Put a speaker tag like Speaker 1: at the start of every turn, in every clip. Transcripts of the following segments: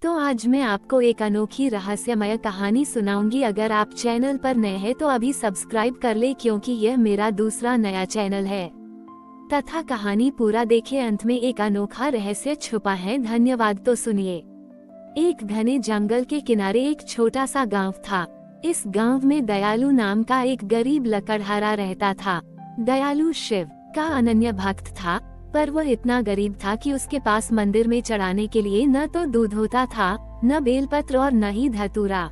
Speaker 1: तो आज मैं आपको एक अनोखी रहस्यमय कहानी सुनाऊंगी। अगर आप चैनल पर नए हैं तो अभी सब्सक्राइब कर ले, क्योंकि यह मेरा दूसरा नया चैनल है। तथा कहानी पूरा देखे, अंत में एक अनोखा रहस्य छुपा है। धन्यवाद। तो सुनिए। एक घने जंगल के किनारे एक छोटा सा गांव था। इस गांव में दयालु नाम का एक गरीब लकड़हारा रहता था। दयालु शिव का अनन्य भक्त था, पर वह इतना गरीब था कि उसके पास मंदिर में चढ़ाने के लिए न तो दूध होता था, न बेलपत्र और न ही धतूरा।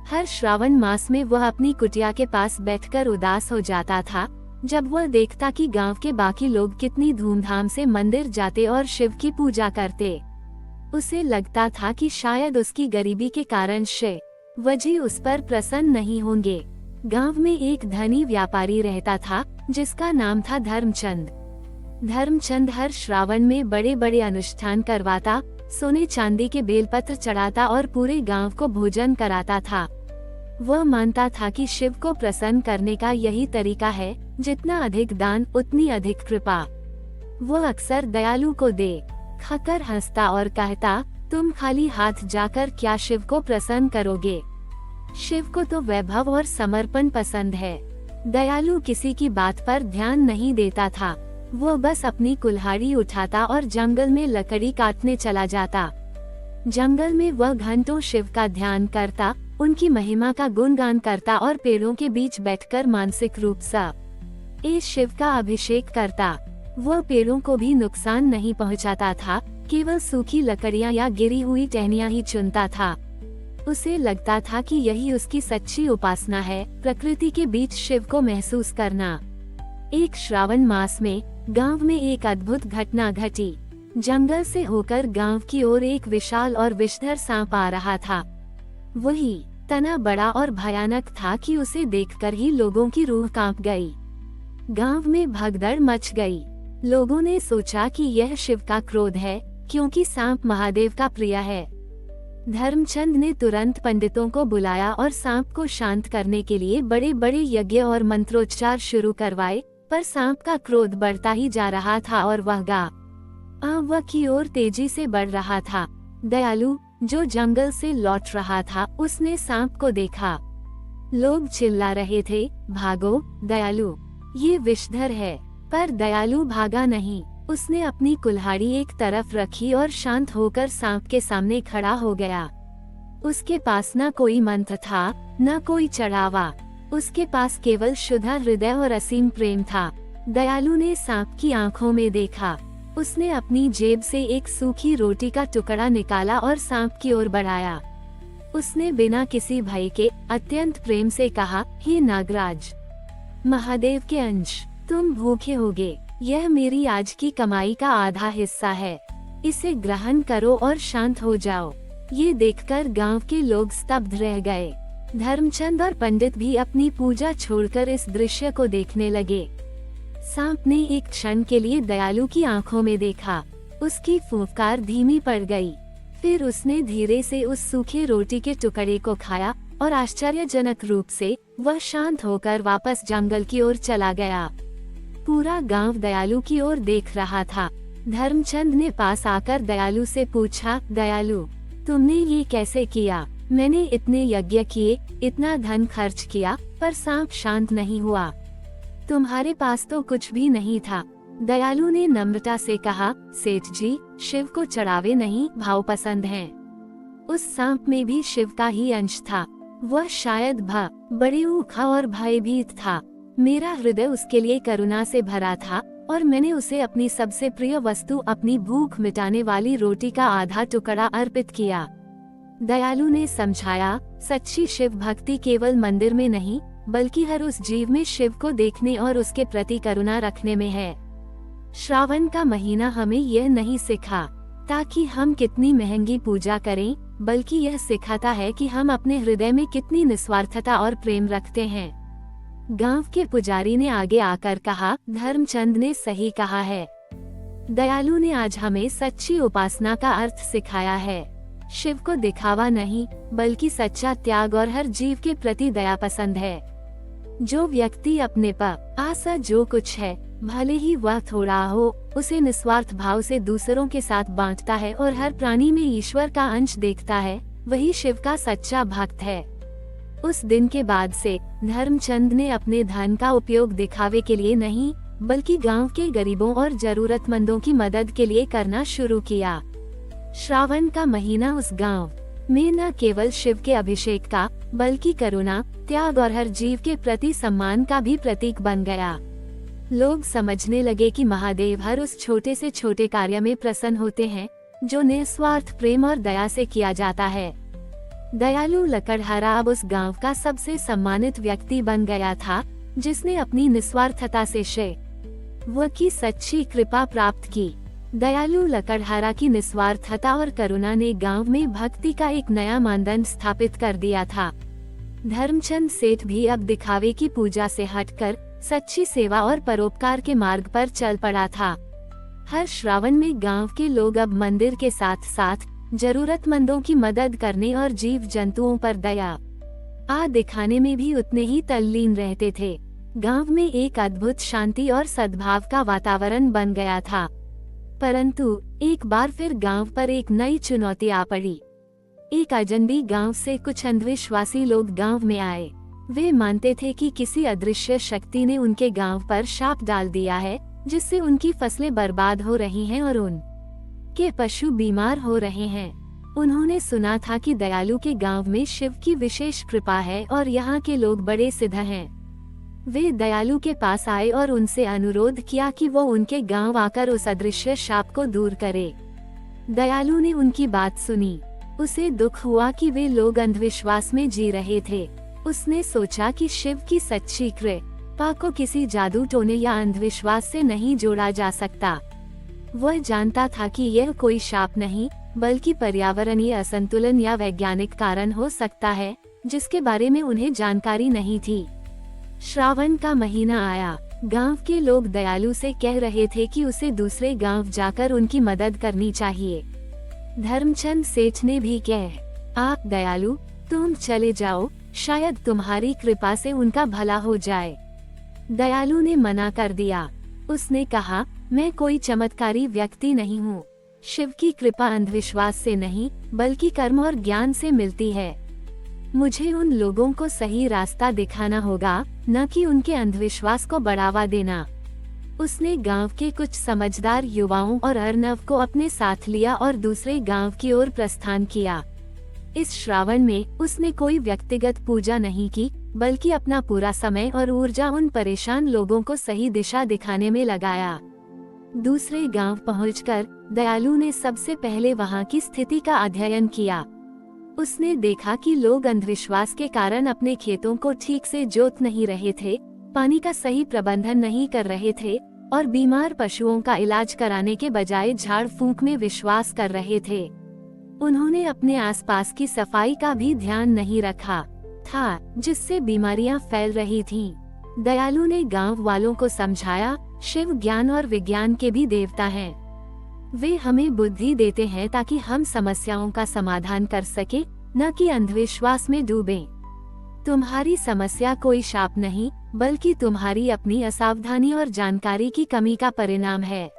Speaker 1: हर श्रावण मास में वह अपनी कुटिया के पास बैठकर उदास हो जाता था, जब वह देखता कि गांव के बाकी लोग कितनी धूमधाम से मंदिर जाते और शिव की पूजा करते। उसे लगता था कि शायद उसकी गरीबी के कारण शिव जी उस पर प्रसन्न नहीं होंगे। गांव में एक धनी व्यापारी रहता था, जिसका नाम था धर्मचंद। धर्मचंद हर श्रावण में बड़े बड़े अनुष्ठान करवाता, सोने चांदी के बेलपत्र चढ़ाता और पूरे गांव को भोजन कराता था। वह मानता था कि शिव को प्रसन्न करने का यही तरीका है, जितना अधिक दान उतनी अधिक कृपा। वह अक्सर दयालु को खाकर हंसता और कहता, तुम खाली हाथ जाकर क्या शिव को प्रसन्न करोगे? शिव को तो वैभव और समर्पण पसंद है। दयालु किसी की बात पर ध्यान नहीं देता था। वह बस अपनी कुल्हाड़ी उठाता और जंगल में लकड़ी काटने चला जाता। जंगल में वह घंटों शिव का ध्यान करता, उनकी महिमा का गुणगान करता और पेड़ों के बीच बैठकर मानसिक रूप से शिव का अभिषेक करता। वह पेड़ों को भी नुकसान नहीं पहुंचाता था, केवल सूखी लकड़ियां या गिरी हुई टहनियां ही चुनता था। उसे लगता था कि यही उसकी सच्ची उपासना है, प्रकृति के बीच शिव को महसूस करना। एक श्रावण मास में गांव में एक अद्भुत घटना घटी। जंगल से होकर गांव की ओर एक विशाल और विषधर सांप आ रहा था। वही तना बड़ा और भयानक था कि उसे देखकर ही लोगों की रूह कांप गई। गांव में भगदड़ मच गई। लोगों ने सोचा कि यह शिव का क्रोध है, क्योंकि सांप महादेव का प्रिय है। धर्मचंद ने तुरंत पंडितों को बुलाया और सांप को शांत करने के लिए बड़े बड़े यज्ञ और मंत्रोच्चार शुरू करवाए, पर सांप का क्रोध बढ़ता ही जा रहा था और वह गांव की ओर तेजी से बढ़ रहा था। दयालु, जो जंगल से लौट रहा था, उसने सांप को देखा। लोग चिल्ला रहे थे, भागो दयालु, ये विषधर है। पर दयालु भागा नहीं। उसने अपनी कुल्हाड़ी एक तरफ रखी और शांत होकर सांप के सामने खड़ा हो गया। उसके पास न कोई मंत्र था, न कोई चढ़ावा। उसके पास केवल शुद्ध हृदय और असीम प्रेम था। दयालु ने सांप की आंखों में देखा। उसने अपनी जेब से एक सूखी रोटी का टुकड़ा निकाला और सांप की ओर बढ़ाया। उसने बिना किसी भय के अत्यंत प्रेम से कहा, हे नागराज, महादेव के अंश, तुम भूखे होगे। यह मेरी आज की कमाई का आधा हिस्सा है। इसे ग्रहण करो और शांत हो जाओ। ये देखकर गांव के लोग स्तब्ध रह गए। धर्मचंद और पंडित भी अपनी पूजा छोड़कर इस दृश्य को देखने लगे। सांप ने एक क्षण के लिए दयालु की आंखों में देखा। उसकी फुफकार धीमी पड़ गई। फिर उसने धीरे से उस सूखे रोटी के टुकड़े को खाया और आश्चर्यजनक रूप से वह शांत होकर वापस जंगल की ओर चला गया। पूरा गांव दयालु की ओर देख रहा था। धर्मचंद ने पास आकर दयालु से पूछा, दयालु, तुमने ये कैसे किया? मैंने इतने यज्ञ किए, इतना धन खर्च किया, पर सांप शांत नहीं हुआ। तुम्हारे पास तो कुछ भी नहीं था। दयालु ने नम्रता से कहा, सेठ जी, शिव को चढ़ावे नहीं, भाव पसंद हैं। उस सांप में भी शिव का ही अंश था। वह शायद बड़े ऊखा और भयभीत था। मेरा हृदय उसके लिए करुणा से भरा था और मैंने उसे अपनी सबसे प्रिय वस्तु, अपनी भूख मिटाने वाली रोटी का आधा टुकड़ा अर्पित किया। दयालु ने समझाया, सच्ची शिव भक्ति केवल मंदिर में नहीं, बल्कि हर उस जीव में शिव को देखने और उसके प्रति करुणा रखने में है। श्रावण का महीना हमें यह नहीं सिखा ताकि हम कितनी महंगी पूजा करें, बल्कि यह सिखाता है कि हम अपने हृदय में कितनी निस्वार्थता और प्रेम रखते हैं। गांव के पुजारी ने आगे आकर कहा, धर्मचंद ने सही कहा है। दयालु ने आज हमें सच्ची उपासना का अर्थ सिखाया है। शिव को दिखावा नहीं, बल्कि सच्चा त्याग और हर जीव के प्रति दया पसंद है। जो व्यक्ति अपने पास जो कुछ है, भले ही वह थोड़ा हो, उसे निस्वार्थ भाव से दूसरों के साथ बांटता है और हर प्राणी में ईश्वर का अंश देखता है, वही शिव का सच्चा भक्त है। उस दिन के बाद से धर्मचंद ने अपने धन का उपयोग दिखावे के लिए नहीं, बल्कि गांव के गरीबों और जरूरतमंदों की मदद के लिए करना शुरू किया। श्रावण का महीना उस गांव में न केवल शिव के अभिषेक का, बल्कि करुणा, त्याग और हर जीव के प्रति सम्मान का भी प्रतीक बन गया। लोग समझने लगे कि महादेव हर उस छोटे से छोटे कार्य में प्रसन्न होते हैं जो निस्वार्थ प्रेम और दया से किया जाता है। दयालु लकड़हारा अब उस गांव का सबसे सम्मानित व्यक्ति बन गया था, जिसने अपनी निस्वार्थता से शिव की सच्ची कृपा प्राप्त की। दयालु लकड़हारा की निस्वार्थता और करुणा ने गांव में भक्ति का एक नया मानदंड स्थापित कर दिया था। धर्मचंद सेठ भी अब दिखावे की पूजा से हटकर सच्ची सेवा और परोपकार के मार्ग पर चल पड़ा था। हर श्रावण में गांव के लोग अब मंदिर के साथ साथ जरूरतमंदों की मदद करने और जीव जंतुओं पर दया दिखाने में भी उतने ही तल्लीन रहते थे। गांव में एक अद्भुत शांति और सद्भाव का वातावरण बन गया था। परंतु एक बार फिर गांव पर एक नई चुनौती आ पड़ी। एक अजनबी गांव से कुछ अंधविश्वासी लोग गांव में आए। वे मानते थे कि किसी अदृश्य शक्ति ने उनके गांव पर शाप डाल दिया है, जिससे उनकी फसलें बर्बाद हो रही हैं और उनके पशु बीमार हो रहे हैं। उन्होंने सुना था कि दयालु के गांव में शिव की विशेष कृपा है और यहाँ के लोग बड़े सिद्ध हैं। वे दयालु के पास आए और उनसे अनुरोध किया कि वो उनके गांव आकर उस अदृश्य शाप को दूर करे। दयालु ने उनकी बात सुनी। उसे दुख हुआ कि वे लोग अंधविश्वास में जी रहे थे। उसने सोचा कि शिव की सच्ची कृपा को किसी जादू टोने या अंधविश्वास से नहीं जोड़ा जा सकता। वह जानता था कि यह कोई शाप नहीं, बल्कि पर्यावरणीय असंतुलन या वैज्ञानिक कारण हो सकता है, जिसके बारे में उन्हें जानकारी नहीं थी। श्रावण का महीना आया। गांव के लोग दयालु से कह रहे थे कि उसे दूसरे गांव जाकर उनकी मदद करनी चाहिए। धर्मचंद सेठ ने भी आप दयालु, तुम चले जाओ, शायद तुम्हारी कृपा से उनका भला हो जाए। दयालु ने मना कर दिया। उसने कहा, मैं कोई चमत्कारी व्यक्ति नहीं हूँ। शिव की कृपा अंधविश्वास से नहीं, बल्कि कर्म और ज्ञान से मिलती है। मुझे उन लोगों को सही रास्ता दिखाना होगा, न कि उनके अंधविश्वास को बढ़ावा देना। उसने गांव के कुछ समझदार युवाओं और अर्नव को अपने साथ लिया और दूसरे गांव की ओर प्रस्थान किया। इस श्रावण में उसने कोई व्यक्तिगत पूजा नहीं की, बल्कि अपना पूरा समय और ऊर्जा उन परेशान लोगों को सही दिशा दिखाने में लगाया। दूसरे गांव पहुंचकर दयालु ने सबसे पहले वहां की स्थिति का अध्ययन किया। उसने देखा कि लोग अंधविश्वास के कारण अपने खेतों को ठीक से जोत नहीं रहे थे, पानी का सही प्रबंधन नहीं कर रहे थे और बीमार पशुओं का इलाज कराने के बजाय झाड़ फूंक में विश्वास कर रहे थे। उन्होंने अपने आसपास की सफाई का भी ध्यान नहीं रखा था, जिससे बीमारियां फैल रही थीं। दयालु ने गांव वालों को समझाया, शिव ज्ञान और विज्ञान के भी देवता हैं। वे हमें बुद्धि देते हैं ताकि हम समस्याओं का समाधान कर सके, न कि अंधविश्वास में डूबें। तुम्हारी समस्या कोई शाप नहीं, बल्कि तुम्हारी अपनी असावधानी और जानकारी की कमी का परिणाम है।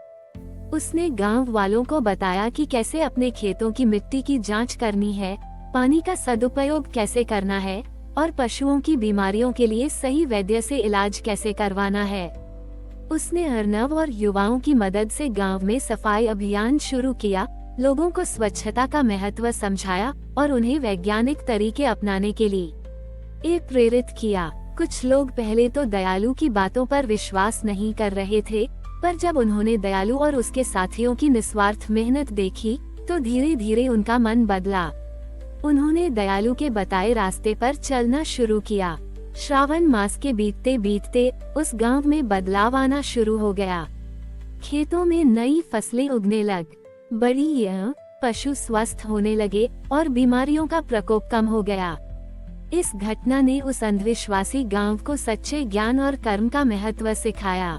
Speaker 1: उसने गांव वालों को बताया कि कैसे अपने खेतों की मिट्टी की जांच करनी है, पानी का सदुपयोग कैसे करना है और पशुओं की बीमारियों के लिए सही वैद्य से इलाज कैसे करवाना है। उसने अर्नव और युवाओं की मदद से गांव में सफाई अभियान शुरू किया, लोगों को स्वच्छता का महत्व समझाया और उन्हें वैज्ञानिक तरीके अपनाने के लिए प्रेरित किया। कुछ लोग पहले तो दयालु की बातों पर विश्वास नहीं कर रहे थे, पर जब उन्होंने दयालु और उसके साथियों की निस्वार्थ मेहनत देखी, तो धीरे धीरे उनका मन बदला। उन्होंने दयालु के बताए रास्ते पर चलना शुरू किया। श्रावण मास के बीतते बीतते उस गांव में बदलाव आना शुरू हो गया। खेतों में नई फसलें उगने लग बड़ी, पशु स्वस्थ होने लगे और बीमारियों का प्रकोप कम हो गया। इस घटना ने उस अंधविश्वासी गांव को सच्चे ज्ञान और कर्म का महत्व सिखाया।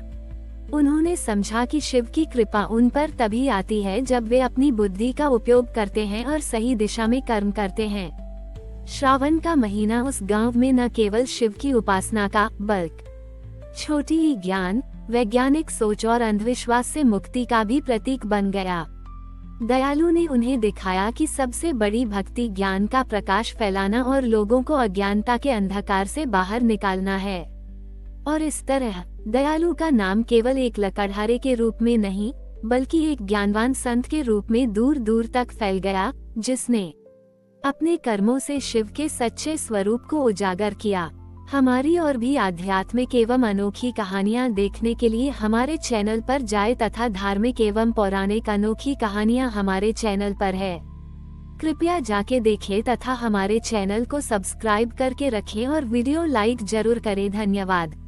Speaker 1: उन्होंने समझा कि शिव की कृपा उन पर तभी आती है जब वे अपनी बुद्धि का उपयोग करते हैं और सही दिशा में कर्म करते हैं। श्रावण का महीना उस गांव में न केवल शिव की उपासना का, बल्कि छोटी ज्ञान, वैज्ञानिक सोच और अंधविश्वास से मुक्ति का भी प्रतीक बन गया। दयालु ने उन्हें दिखाया कि सबसे बड़ी भक्ति ज्ञान का प्रकाश फैलाना और लोगों को अज्ञानता के अंधकार से बाहर निकालना है। और इस तरह दयालु का नाम केवल एक लकड़हारे के रूप में नहीं, बल्कि एक ज्ञानवान संत के रूप में दूर दूर तक फैल गया, जिसने अपने कर्मों से शिव के सच्चे स्वरूप को उजागर किया। हमारी और भी आध्यात्मिक एवं अनोखी कहानियाँ देखने के लिए हमारे चैनल पर जाएं तथा धार्मिक एवं पौराणिक अनोखी कहानियाँ हमारे चैनल पर है। कृपया जाके देखें तथा हमारे चैनल को सब्सक्राइब करके रखें और वीडियो लाइक जरूर करें। धन्यवाद।